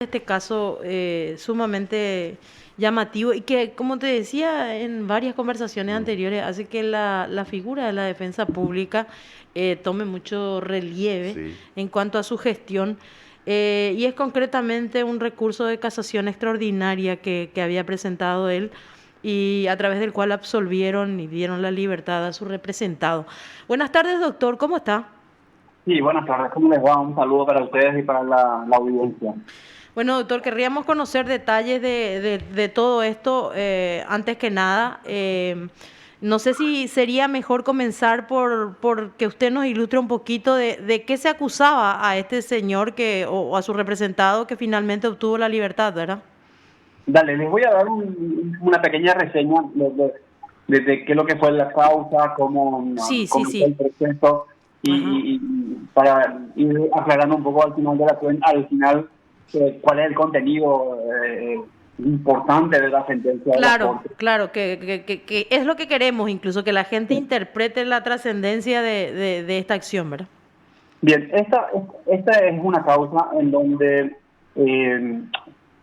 Este caso sumamente llamativo y que, como te decía en varias conversaciones anteriores, hace que la figura de la defensa pública tome mucho relieve Sí. en cuanto a su gestión. Y es concretamente un recurso de casación extraordinaria que había presentado él y a través del cual absolvieron y dieron la libertad a su representado. Buenas tardes, doctor, ¿cómo está? Sí, buenas tardes, ¿cómo les va? Un saludo para ustedes y para la audiencia. Bueno, doctor, querríamos conocer detalles de todo esto. Antes que nada, no sé si sería mejor comenzar por que usted nos ilustre un poquito de qué se acusaba a este señor o a su representado que finalmente obtuvo la libertad, ¿verdad? Dale, les voy a dar una pequeña reseña de qué es lo que fue la causa, Sí, sí, cómo fue el sí. proceso Ajá. y para ir aclarando un poco al final de la cuenta, al final, cuál es el contenido importante de la sentencia de la Claro, Corte. claro, que es lo que queremos, incluso que la gente interprete la trascendencia de esta acción, ¿verdad? Bien, esta es una causa en donde eh,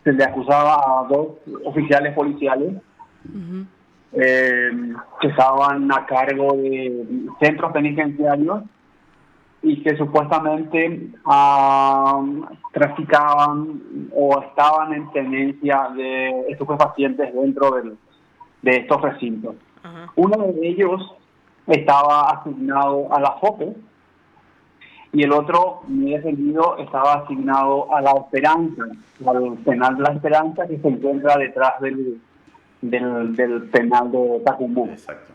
se le acusaba a dos oficiales policiales Ujú. eh, que estaban a cargo de centros penitenciarios y que supuestamente traficaban o estaban en tenencia de estupefacientes dentro de estos recintos. Ajá. Uno de ellos estaba asignado a la FOPE y el otro, mi defendido, estaba asignado a La Esperanza, al penal de La Esperanza que se encuentra detrás del penal de Tacumbú. Exacto.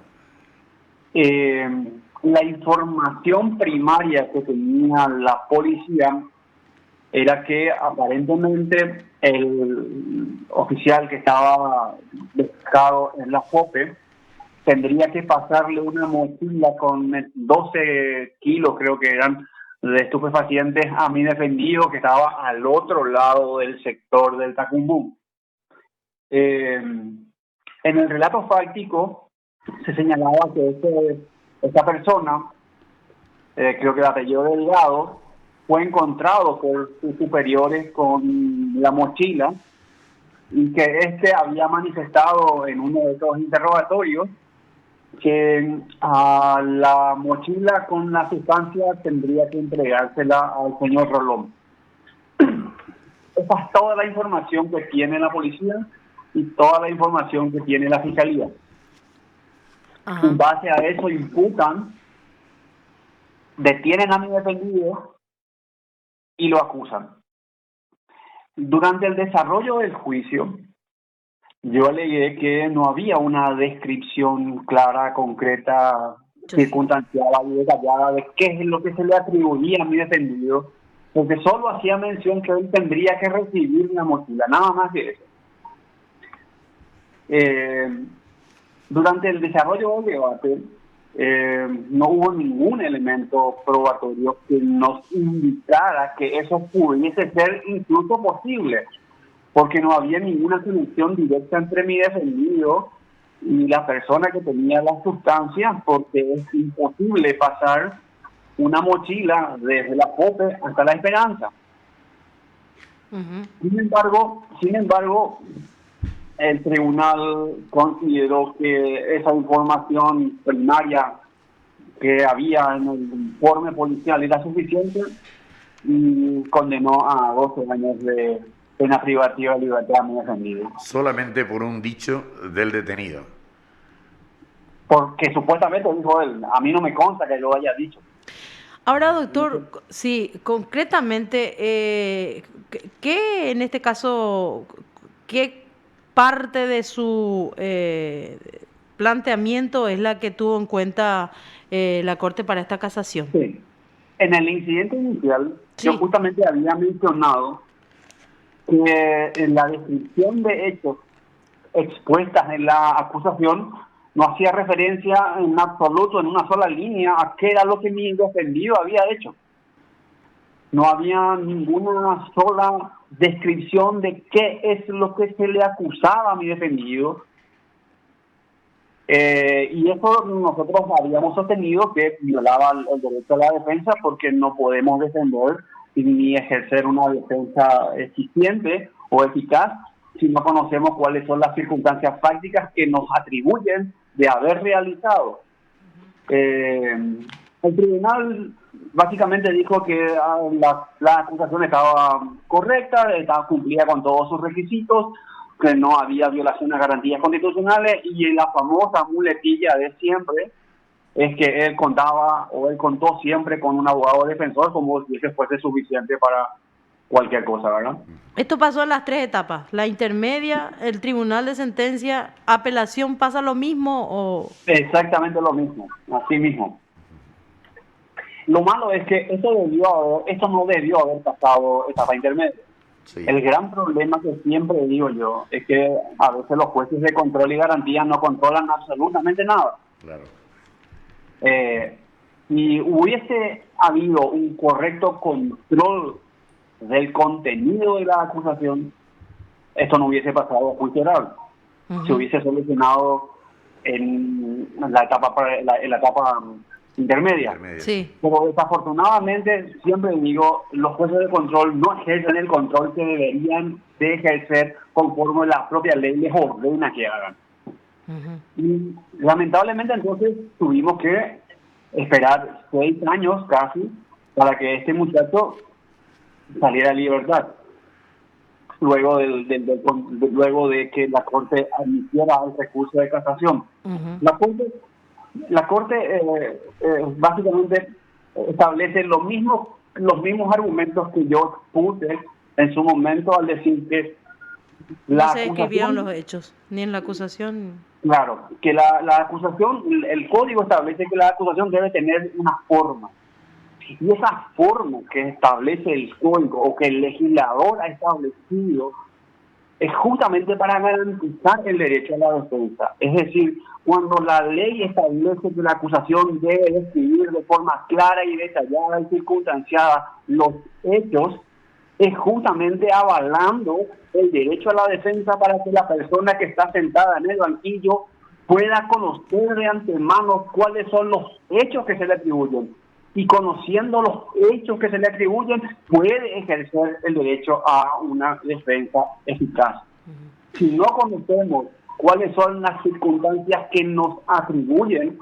Eh, la información primaria que tenía la policía era que aparentemente el oficial que estaba buscado en la FOPE tendría que pasarle una mochila con 12 kilos, creo que eran, de estupefacientes a mi defendido que estaba al otro lado del sector del Tacumbú. En el relato fáctico se señalaba que esta persona, creo que el apellido Delgado, fue encontrado por sus superiores con la mochila y que este había manifestado en uno de esos interrogatorios que a la mochila con la sustancia tendría que entregársela al señor Rolón. Esa es toda la información que tiene la policía y toda la información que tiene la fiscalía. En Ajá. base a eso imputan, detienen a mi defendido y lo acusan. Durante el desarrollo del juicio, yo alegué que no había una descripción clara, concreta, Yo sí. circunstanciada y detallada de qué es lo que se le atribuía a mi defendido, porque solo hacía mención que él tendría que recibir una mochila, nada más que eso. Eh, Durante el desarrollo del debate, no hubo ningún elemento probatorio que nos indicara que eso pudiese ser incluso posible, porque no había ninguna conexión directa entre mi defendido y la persona que tenía la sustancia, porque es imposible pasar una mochila desde la FOPE hasta la Esperanza. Ujú. Sin embargo, el tribunal consideró que esa información primaria que había en el informe policial era suficiente y condenó a 12 años de pena privativa de libertad a mi defendido. Solamente por un dicho del detenido. Porque supuestamente dijo él, a mí no me consta que lo haya dicho. Ahora, doctor, sí, concretamente, ¿qué en este caso, qué parte de su planteamiento es la que tuvo en cuenta la Corte para esta casación? Sí. En el incidente inicial, yo Sí. justamente había mencionado que en la descripción de hechos expuestas en la acusación no hacía referencia en absoluto, en una sola línea, a qué era lo que mi defendido había hecho. No había ninguna sola descripción de qué es lo que se le acusaba a mi defendido. Y eso nosotros habíamos sostenido que violaba el derecho a la defensa porque no podemos defender ni ejercer una defensa eficiente o eficaz si no conocemos cuáles son las circunstancias fácticas que nos atribuyen de haber realizado. El tribunal básicamente dijo que la acusación estaba correcta, cumplía con todos sus requisitos, que no había violación a garantías constitucionales, y la famosa muletilla de siempre es que él contó siempre con un abogado defensor, como si ese fuese suficiente para cualquier cosa, ¿verdad? Esto pasó en las 3 etapas, la intermedia, el tribunal de sentencia, apelación, ¿pasa lo mismo o...? Exactamente lo mismo, así mismo. Lo malo es que esto no debió haber pasado etapa intermedia. Sí. El gran problema que siempre digo yo es que a veces los jueces de control y garantía no controlan absolutamente nada. Claro. Si hubiese habido un correcto control del contenido de la acusación, esto no hubiese pasado a juicio oral. Se hubiese solucionado en la etapa intermedia. Sí. Pero desafortunadamente, siempre digo, los jueces de control no ejercen el control que deberían de ejercer conforme la propia ley les ordena que hagan. Y lamentablemente entonces tuvimos que esperar 6 años casi para que este muchacho saliera a libertad, luego de que la Corte admitiera el recurso de casación. La Corte básicamente establece los mismos argumentos que yo puse en su momento al decir que no se describieron los hechos, ni en la acusación. Claro, que la acusación, el código establece que la acusación debe tener una forma. Y esa forma que establece el código o que el legislador ha establecido es justamente para garantizar el derecho a la defensa. Es decir, cuando la ley establece que la acusación debe describir de forma clara y detallada y circunstanciada los hechos, es justamente avalando el derecho a la defensa para que la persona que está sentada en el banquillo pueda conocer de antemano cuáles son los hechos que se le atribuyen. Y conociendo los hechos que se le atribuyen, puede ejercer el derecho a una defensa eficaz. Si no conocemos cuáles son las circunstancias que nos atribuyen,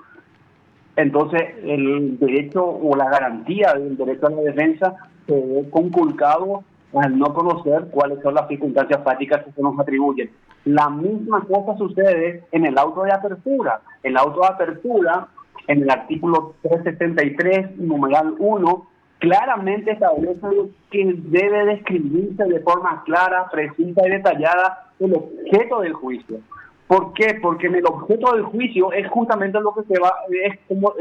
entonces el derecho o la garantía del derecho a la defensa se ve conculcado al no conocer cuáles son las circunstancias fácticas que se nos atribuyen. La misma cosa sucede en el auto de apertura. El auto de apertura, en el artículo 373, numeral 1, claramente establece que debe describirse de forma clara, precisa y detallada el objeto del juicio. ¿Por qué? Porque en el objeto del juicio es justamente lo que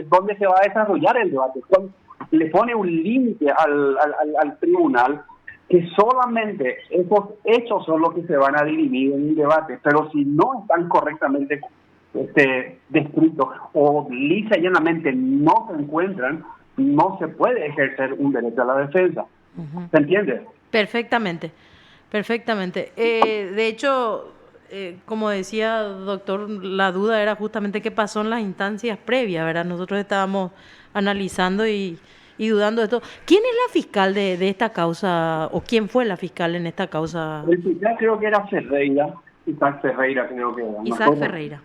donde se va a desarrollar el debate. Cuando le pone un límite al tribunal que solamente esos hechos son los que se van a dirimir en el debate, pero si no están correctamente descritos o lisa y llanamente no se encuentran, no se puede ejercer un derecho a la defensa. ¿Se entiende? Perfectamente. De hecho, como decía doctor, la duda era justamente qué pasó en las instancias previas, ¿verdad? Nosotros estábamos analizando y dudando de esto. ¿Quién es la fiscal de esta causa, o quién fue la fiscal en esta causa? El fiscal creo que era Ferreira, Isaac Ferreira creo que era. Isaac Ferreira.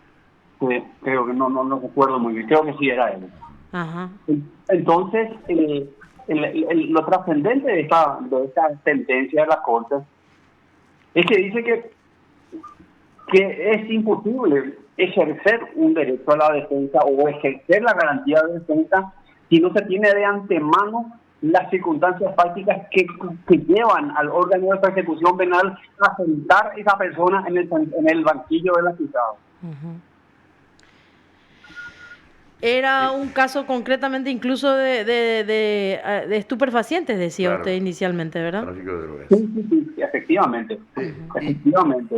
Sí, creo que no recuerdo muy bien, creo que sí era él. Ajá. Entonces, lo trascendente de esta sentencia de la Corte es que dice que es imposible ejercer un derecho a la defensa o ejercer la garantía de defensa si no se tiene de antemano las circunstancias fácticas que llevan al órgano de persecución penal a sentar a esa persona en el banquillo del acusado. Era un caso concretamente incluso de estupefacientes, decía Claro. Usted inicialmente, ¿verdad? Tráfico de drogas. Sí, efectivamente. Efectivamente.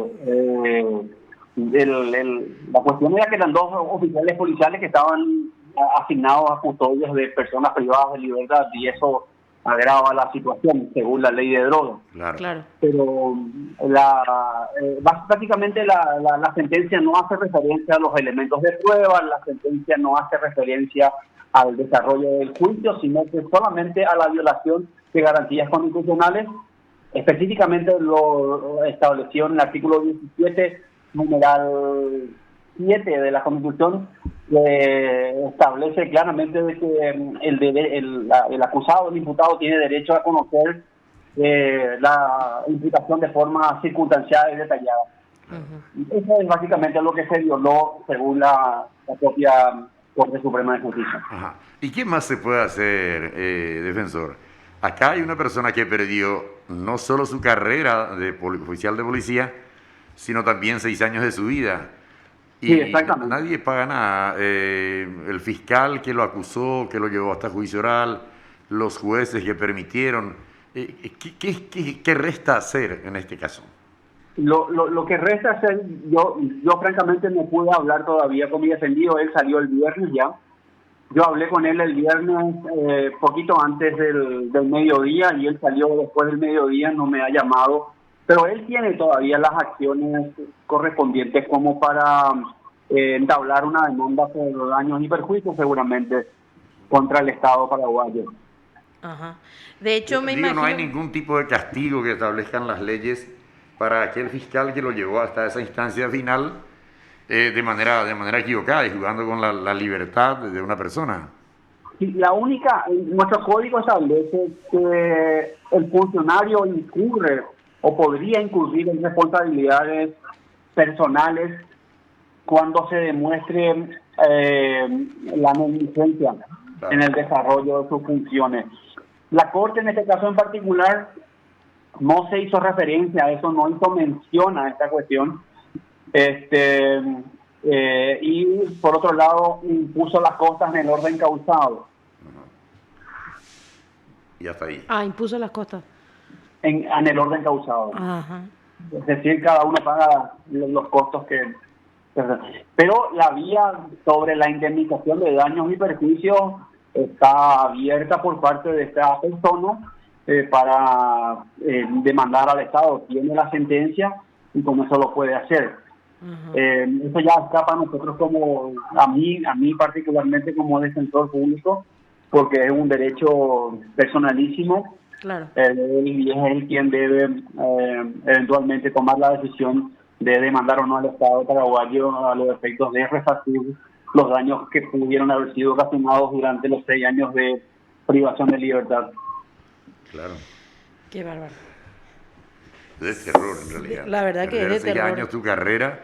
La cuestión era que eran 2 oficiales policiales que estaban asignados a custodios de personas privadas de libertad, y eso agrava la situación según la ley de drogas. Claro. Pero básicamente la sentencia no hace referencia a los elementos de prueba, la sentencia no hace referencia al desarrollo del juicio, sino que solamente a la violación de garantías constitucionales. Específicamente lo estableció en el artículo 17, numeral 7 de la Constitución, que establece claramente de que el acusado, el imputado, tiene derecho a conocer la imputación de forma circunstanciada y detallada. Eso es básicamente lo que se violó según la propia Corte Suprema de Justicia. Ajá. ¿Y qué más se puede hacer, defensor? Acá hay una persona que perdió no solo su carrera de oficial de policía, sino también 6 años de su vida. Y sí, exactamente. Nadie paga nada. El fiscal que lo acusó, que lo llevó hasta juicio oral, los jueces que permitieron. ¿Qué resta hacer en este caso? Lo que resta hacer, yo francamente no pude hablar todavía con mi defendido. Él salió el viernes ya. Yo hablé con él el viernes poquito antes del mediodía, y él salió después del mediodía, no me ha llamado, pero él tiene todavía las acciones correspondientes como para entablar una demanda por daños y perjuicios seguramente contra el Estado paraguayo. Ajá. De hecho, me imagino... No hay imagino... ningún tipo de castigo que establezcan las leyes para aquel fiscal que lo llevó hasta esa instancia final de manera equivocada y jugando con la libertad de una persona. Sí, nuestro código establece que el funcionario incurre o podría incurrir en responsabilidades personales cuando se demuestre la negligencia en el desarrollo de sus funciones. La Corte, en este caso en particular, no se hizo referencia a eso, no hizo mención a esta cuestión. Y por otro lado, impuso las costas en el orden causado. Y hasta ahí. Impuso las costas. En el orden causado. Ajá. Es decir, cada uno paga los costos que... Pero la vía sobre la indemnización de daños y perjuicios está abierta por parte de esta persona para demandar al Estado. Tiene la sentencia y con eso lo puede hacer. Eso ya escapa a nosotros, como a mí particularmente como defensor público, porque es un derecho personalísimo. Claro. Y es él quien debe eventualmente tomar la decisión de demandar o no al Estado paraguayo a los efectos de resarcir los daños que pudieron haber sido ocasionados durante los 6 años de privación de libertad. Claro. Qué bárbaro. Es de terror, en realidad. La verdad que es de 6 terror. años tu carrera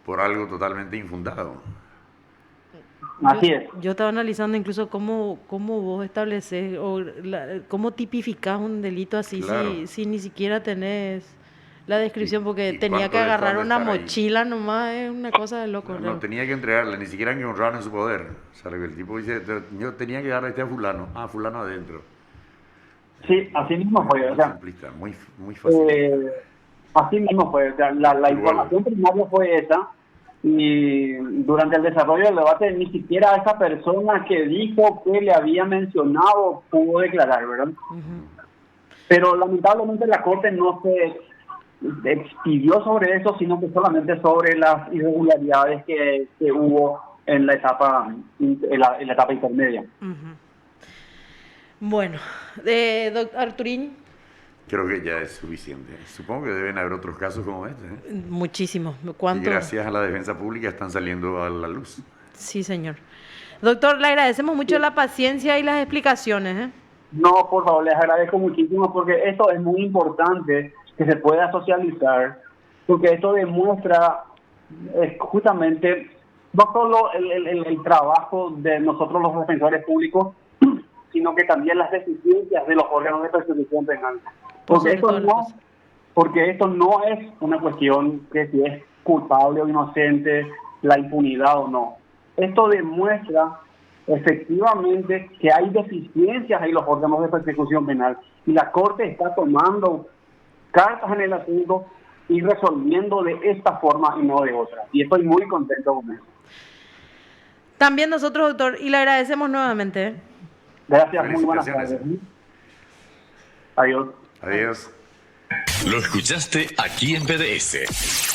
por algo totalmente infundado. Así es. Yo estaba analizando incluso cómo vos estableces o cómo tipificás un delito así, Claro. si ni siquiera tenés la descripción, porque ¿Y tenía que cuánto agarrar dejó de una estar ahí? mochila nomás, es una cosa de loco. No tenía que entregarle, ni siquiera encontraron en su poder. O sea, el tipo dice, yo tenía que darle a fulano. Fulano adentro. Sí, así mismo fue. Muy O sea, simplista, muy fácil. así mismo fue. O sea, la información primaria fue esa, y durante el desarrollo del debate ni siquiera esa persona que dijo que le había mencionado pudo declarar, ¿verdad? Pero lamentablemente la Corte no se expidió sobre eso, sino que solamente sobre las irregularidades que hubo en la etapa intermedia. Bueno, doctor Arturín. Creo que ya es suficiente. Supongo que deben haber otros casos como este. Muchísimos. Y gracias a la defensa pública están saliendo a la luz. Sí, señor. Doctor, le agradecemos mucho la paciencia y las explicaciones. No, por favor, les agradezco muchísimo, porque esto es muy importante que se pueda socializar, porque esto demuestra justamente no solo el trabajo de nosotros los defensores públicos, sino que también las deficiencias de los órganos de persecución penal. Porque esto no es una cuestión que si es culpable o inocente, la impunidad o no. Esto demuestra efectivamente que hay deficiencias en los órganos de persecución penal, y la Corte está tomando cartas en el asunto y resolviendo de esta forma y no de otra. Y estoy muy contento con eso. También nosotros, doctor, y le agradecemos nuevamente. Gracias, muy buenas tardes. Adiós. Adiós. Lo escuchaste aquí en PDS.